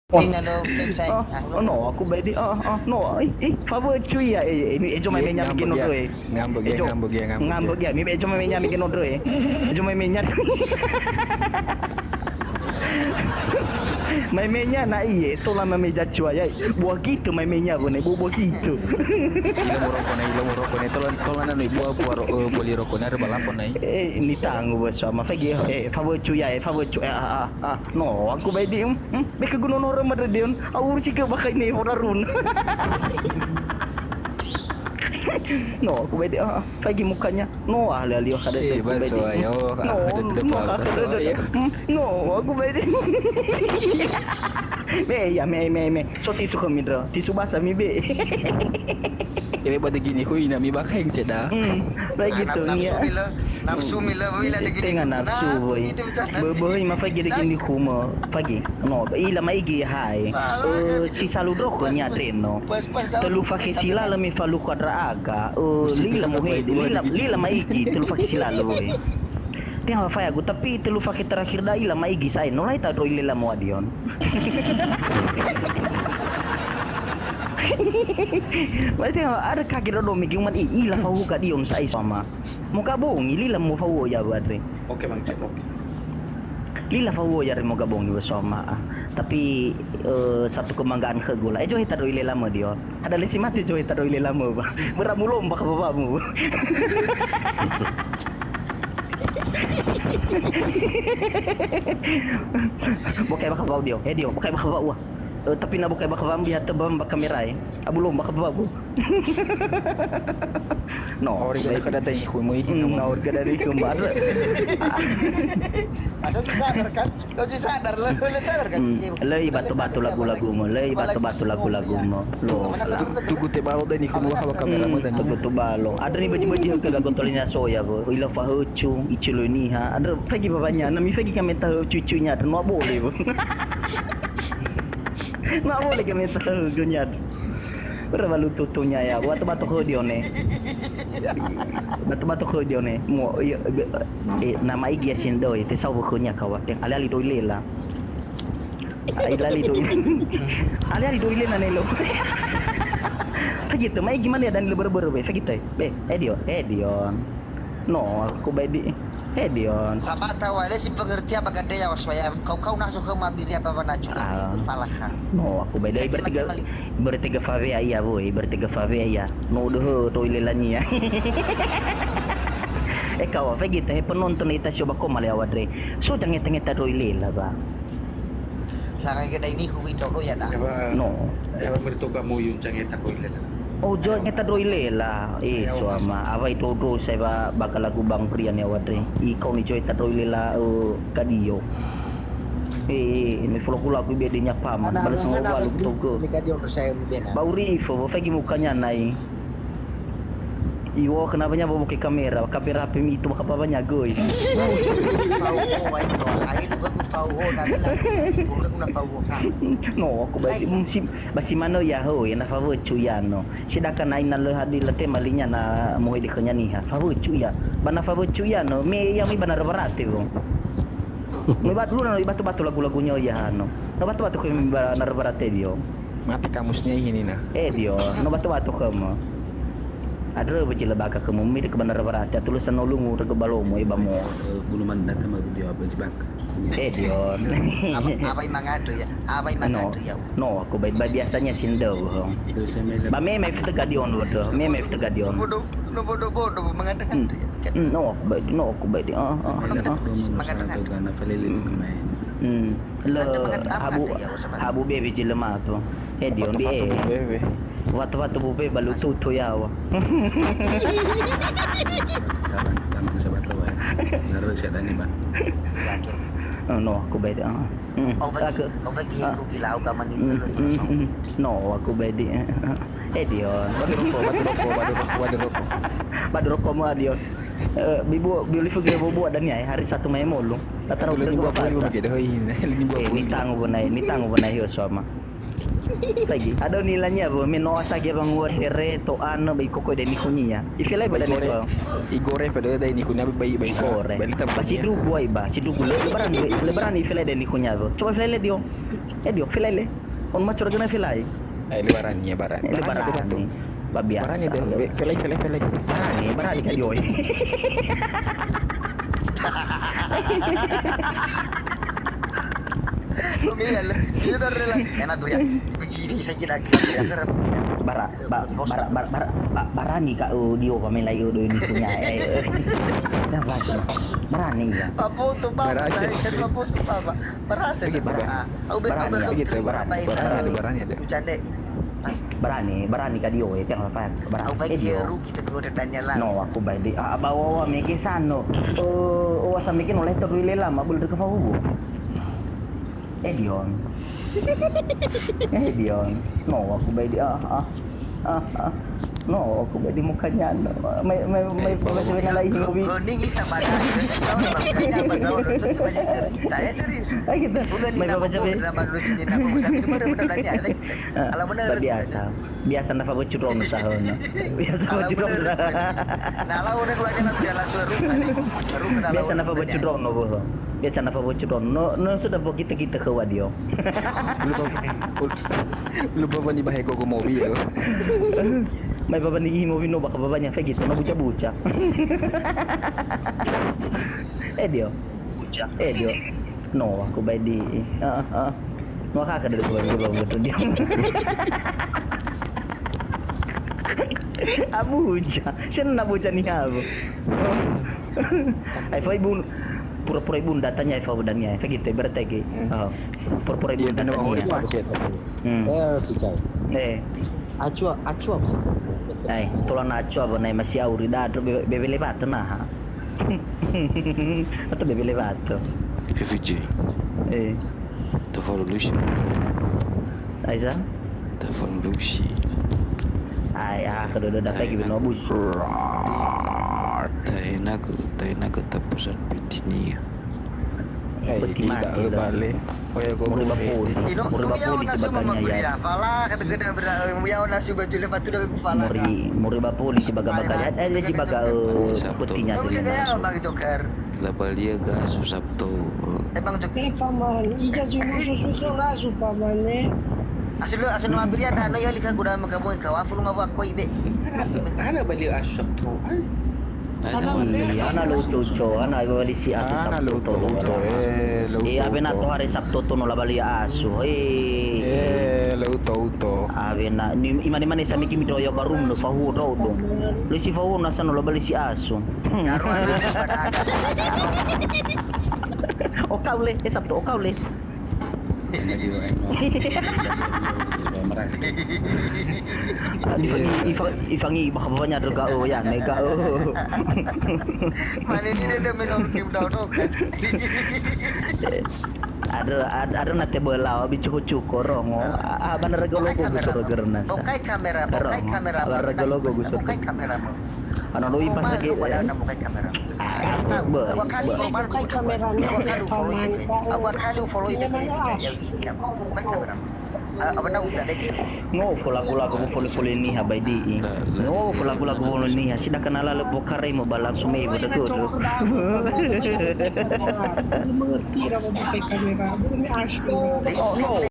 Oh, Ano, Kim Seng. no, aku baik di, no, favor cuy ya, ini cuma mainnya bikin odro ngambek ya, ngambek ya, ini cuma mainnya bikin odro cuma mainnya, mainnya nak iye, soalnya meja cuy ya, buah gitu mainnya bune, buah gitu. Ilo mo roko na tolong ano buah boli roko na balapon na Ini tangguh bos sama fagi favor cuy ya, no, aku baik di, mereka gunung orang Madridion, aku sih ke bakai ini orang no, aku bedi pagi mukanya. No, ahli kada eh baso ayo no, aku bedi. Me. So tisu kami dro. Tisu basah mi be. Ini pada gini kui na mi bakeng ceda. Lagi gitu ya. Nafsu mila bila de gini. Tengah nafsu boy. Boy ma pagi de gini kuma. Pagi. No, ila mai gi hai. Si salu dro ko nya treno. Telu fake sila mi falu quadra aga. Lila mo lila maigi telu fake sila lo boy. Tengah fa aku tapi telu fake terakhir da ila maigi sai. No lai ta do ila mo adion. Berarti ada kaki rodo mikir man ila fau ka diom sai sama. Muka bohong lila mo fau ya berarti. Oke Bang Cek, oke. Lila fau ya mo gabong di sama. Tapi satu kebanggaan ke gula. Jo hita doi lama dia. Ada lesi mati jo hita doi lama ba. Beramu lomba ke bapakmu. Bukai bakal bau dia. Dia bukai bakal bau. Tapi na bukai bakal bau biar tebam bak kamera abu lomba ke bapakmu. No, Ori ka kada tay ko mo no, kada ri kumbar. Asal sadar kan? Kau sadar lo sadar kan? Lei batu-batu lagu-lagu mo, lei batu-batu lagu-lagu mo. Lo. tugu te balo dai ni ko mo hawa kamera mo dan Betul balong. Ada ni baju-baju ke gagotolinya soya bo. Ila fahucu, ichilo ni ha. Ada pagi babanya, nami pagi kami tahu cucunya, ada no boleh bo. Mak boleh kami tahu dunia. Berbalu tutunya ya, batu-batu kodione. Batu-batu kodione. Mo nama igi asindo itu sawu kunya kawat yang ali toile lah. Ali toile. Ali toile na nelo. Begitu, mai gimana ya dan leber-leber be, begitu. Be, Edion. No, aku baik di Edion. Sahabat tahu ada si pengertian apa kata ya waswaya. Kau nak suka mabiri apa mana cuma itu falahan. No, aku baik dari bertiga fave ya boy, bertiga fave ya. No doh toilet lani ya. Kau apa gitu? Penonton kita coba komal ya wadre. So jangan tengah toilet lah ba. Langai kedai ini ku window lo ya dah. No. Eba merito ka mo yun chang eta ko ilan. Oh, jo kita toilet lah. Suama. Apa itu do saya bakal lagu Bang Prian ya wadre. Ikaw ni joy ta toilet lah kadio. Ini follow aku biar dia nyapa man. Balas ngobrol lu tunggu. Kadio saya mungkin. Bauri info, pagi mukanya naik. Iwo kenapa nya bawa ke kamera HP itu apa banyak guys. No, aku basi mana ya ho ya na favor cuyan no. Sidakan naik na hadi lete malinya na mohon dikenya nih ha. Favor cuyan. Bana favor cuyan no. Me yang mi benar berarti bro. Me bat lu na batu-batu lagu-lagunya ya no. No batu-batu ke benar berarti dia. mati kamusnya ini nah. Dia no batu-batu kamu. Ada bacila baka ke mumi de kebenar berarti tulisan nolungu rega balomo ibamo Bulu manda tama video apa jibak. Dion Apa imang ado ya? Apa imang ado ya? No, aku baik biasanya sindo ba meme fita gadion lodo meme fita gadion Bodoh mengadakan tu ya. No aku baik Mengadakan gana falele kumain. Lo habu bebe jilema tu Dion be Bebe. Waktu-waktu bube balu tutu ya wa. Kamu sa bato ay. Naro siya tani ba? No, aku baik Oh bagi aku kilau kaman itu lo tu. No, aku baik Dion Badu rokok mu Dion. Bibu beli figure bobo dan ya hari satu Mei mulu. Tatar udah gua pas. Ini tangguh benai yo sama. Lagi. Ada nilainya bu. Mino asagi bang tere to ano bay koko deni kunya. Ifilay ba dani ko? Igore pada ada ini kunya bayi Igore. Basi dugu ay ba. Si dugu lebaran ifilay deni kunya bu. Coba filay le dio. Dio filay le. On ma chorga na filay. Lebaran ya baran. Lebaran. Babia. Baran ya deh. Filay. Barani ka dio. Mira, yo te rela. Emang beri begini saya kira barani ka dio kami lagi udah ini punya. Nah, barani ya. Apa tuh Pak? Apa tuh Pak? Berasa Begitu, Pak. Lebaran ya deh. Bercanda. Berani ka dio itu yang apa? Aku bagi rugi kita udah tanya lah. No, aku baik di bawa meki sano. Wasa meki oleh terwile lama boleh ke fawu. Dion. No, aku baik di No, aku baik di mukanya. May pagkasabi na lahi hobi. Kuning hitam ada. Tahu nama kaya apa? Tahu coba cerita. Serius. Ay gitu. May pagkasabi. Nama nulis ini nama usah ini benar-benar dia. Kalau benar. Biasa na pabot churong sa hon. Biasa pabot churong. Nah, lalu udah keluarnya aku jalan suruh kan. Biasa na pabot churong no bo. Biasa na pabot churong. No sudah po kita ke wadio. Lupa pa ni bahay ko mobil. May babanihi mo vino baka babanya fagit na buca-buca. Dio. No, aku baik di. No kakak dari gua betul dia. Abuja. Siya na buca ni ako. Ay fa ibu pura-pura ibu datanya fa budangnya. Fagit bertegi. Pura-pura ibu datanya. Acu apa sih? Tulang acu apa nih masih auri dah bebe lebat nah. Atau bebe lebat. FJ. Tá falando Lucy. Aiza? Tá falando Lucy. Kedua dah lagi beno bus. Tá enak tapusan petinia. Tidak balik. Oh ya gue Muriba puli sebagainya ya. Fala kada-kada ya nasi baju lepas tu dah fala. Muriba puli sebagai si baga putihnya tu. Kaya bang Joker. Labalia gas Sabtu. Bang Joker. Paman, ija cuma susu rasu paman Asal nama berian dah no ya lika guna magamu ka waful ngaba ko ibe. Ana bali asap tu. Ana luto, ana bali si ato luto. Abe na to hari Sabtu to no labali aso. Luto. Abe na imani sa miki midoyo barum no fahu do. Lu si fahu na sa no labali si aso. Garu ana pada. Okau le, Sabtu okau le. Ifangi baka babanya derga ya nega Mana ni dia minum kim dah kan. Ada na tebela abi cukup rongo bener golo go gerna Bukai kamera regolo go Bukai kamera ano lo ipas lagi pada nak bukai kamera Bukai kamera Awak kali follow itu bukai kamera apa nak udah deh pula ko follow ni habai di pula ko follow ni sida kanala le bokare mo balak sumay bodo ko mengerti apa pakai kamera. Bukan asli.